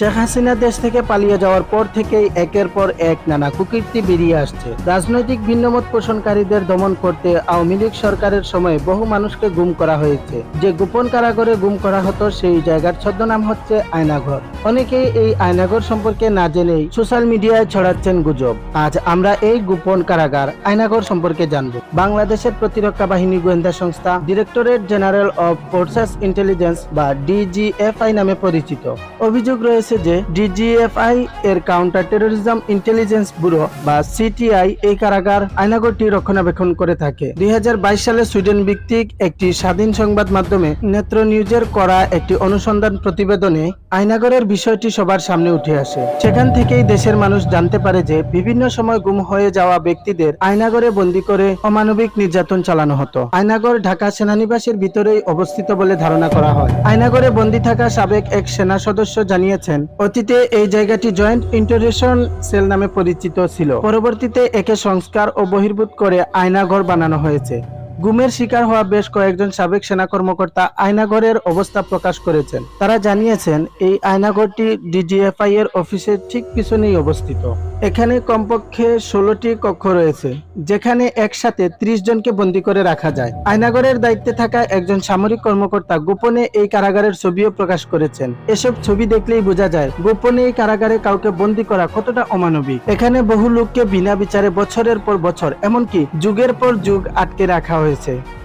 শেখ হাসিনা দেশ থেকে পালিয়ে যাওয়ার পর থেকেই একের পর এক নানা কুকীর্তি বেরিয়ে আসছে। রাজনৈতিক ভিন্নমত পোষণকারীদের দমন করতে আওয়ামী লীগ সরকারের সময় বহু মানুষকে গুম করা হয়েছে। যে গোপন কারাগারে গুম করা হতো সেই জায়গার ছদ্মনাম হচ্ছে আয়নাঘর। অনেকেই এই আয়নাঘর সম্পর্কে না জেনেই সোশ্যাল মিডিয়ায় ছড়াচ্ছেন গুজব। আজ আমরা এই গোপন কারাগার আয়নাঘর সম্পর্কে জানব। বাংলাদেশের প্রতিরক্ষা বাহিনী গোয়েন্দা সংস্থা directorate general of forces intelligence বা ডিজিএফআই নামে পরিচিত। অভিযোগ রয়েছে যে ডিজিএফআই এর কাউন্টার টেরোরিজম ইন্টেলিজেন্স ব্যুরো বা সিটিআই এই কারাগার আয়নাঘরটি রক্ষণাবেক্ষণ করে থাকে। 2022 সালে সুইডেন ভিত্তিক একটি স্বাধীন সংবাদ মাধ্যমে নেত্র নিউজের করা একটি অনুসন্ধান প্রতিবেদনে আয়নাঘরের বিষয়টি সবার সামনে উঠে আসে। সেখান থেকেই দেশের মানুষ জানতে পারে যে বিভিন্ন সময় গুম হয়ে যাওয়া ব্যক্তিদের আয়নাঘরে বন্দী করে অমানবিক নির্যাতন চালানো হতো। আয়নাঘর ঢাকা সেনানিবাসের ভিতরেই অবস্থিত বলে ধারণা করা হয়। আয়নাঘরে বন্দী থাকা সাবেক এক সেনা সদস্য জানিয়েছেন, অতীতে এই জায়গাটি জয়েন্ট ইন্টারোগেশন সেল নামে পরিচিত ছিল। পরবর্তীতে একে সংস্কার ও বহির্ভূত করে আয়নাঘর বানানো হয়েছে। গুমের শিকার হওয়া বেশ কয়েকজন সাবেক সেনা কর্মকর্তা আয়নাঘরের অবস্থা প্রকাশ করেছেন। তারা জানিয়েছেন এই আয়নাঘরটি ডিজিএফআই এর অফিসের ঠিক পিছনেই অবস্থিত। এখানে কমপক্ষে 16টি কক্ষ রয়েছে, যেখানে একসাথে 30 জনকে বন্দী করে রাখা যায়। আয়নাঘরের দায়িত্বে থাকা একজন সামরিক কর্মকর্তা গোপনে এই কারাগারের ছবিও প্রকাশ করেছেন। এসব ছবি দেখলেই বোঝা যায় গোপনে এই কারাগারে কাউকে বন্দী করা কতটা অমানবিক। এখানে বহু লোককে বিনা বিচারে বছরের পর বছর, এমনকি যুগের পর যুগ আটকে রাখা হয়েছে।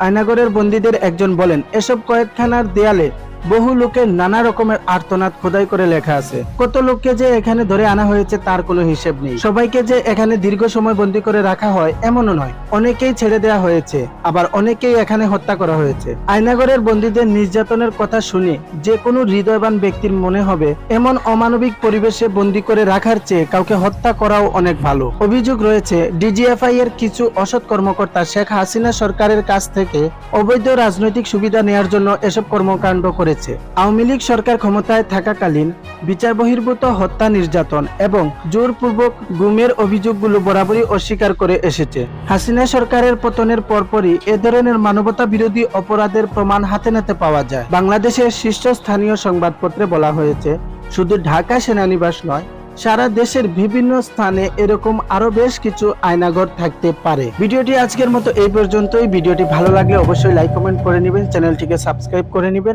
আয়নাঘরের বন্দীদের একজন বলেন, এসব কয়েকখানার দেয়ালে বহু লোকের নানা রকমের আর্তনাদ খোদাই করে লেখা আছে। কত লোককে যে এখানে ধরে আনা হয়েছে তার কোনো হিসেব নেই। সবাইকে যে এখানে দীর্ঘ সময় বন্দী করে রাখা হয় এমনও নয়। অনেকেই ছেড়ে দেওয়া হয়েছে, আবার অনেকেই এখানে হত্যা করা হয়েছে। আয়নাঘরের বন্দীদের নির্যাতনের কথা শুনে যে কোনো হৃদয়বান ব্যক্তির মনে হবে এমন অমানবিক পরিবেশে বন্দী করে রাখার চেয়ে কাউকে হত্যা করাও অনেক ভালো। অভিযোগ রয়েছে ডিজিএফআই এর কিছু অসৎ কর্মকর্তা শেখ হাসিনা সরকারের কাছ থেকে অবৈধ রাজনৈতিক সুবিধা নেয়ার জন্য এসব কর্মকাণ্ড করেছে। আওয়ামী লীগ সরকার ক্ষমতায় থাকাকালীন বিচার বহির্ভূত হত্যা, নির্যাতন এবং জোরপূর্বক গুমের অভিযোগগুলো বরাবরই অস্বীকার করে এসেছে। হাসিনা সরকারের পতনের পরপরই এ ধরনের মানবতা বিরোধী অপরাধের প্রমাণ হাতে নাতে পাওয়া যায়। বাংলাদেশের শীর্ষস্থানীয় সংবাদপত্রে বলা হয়েছে, শুধু ঢাকা সেনানিবাস নয়, সারা দেশের বিভিন্ন স্থানে এরকম আরো বেশ কিছু আয়নাঘর থাকতে পারে। ভিডিওটি আজকের মতো এই পর্যন্তই। ভিডিওটি ভালো লাগলে অবশ্যই লাইক কমেন্ট করে নেবেন, চ্যানেলটিকে সাবস্ক্রাইব করে নেবেন।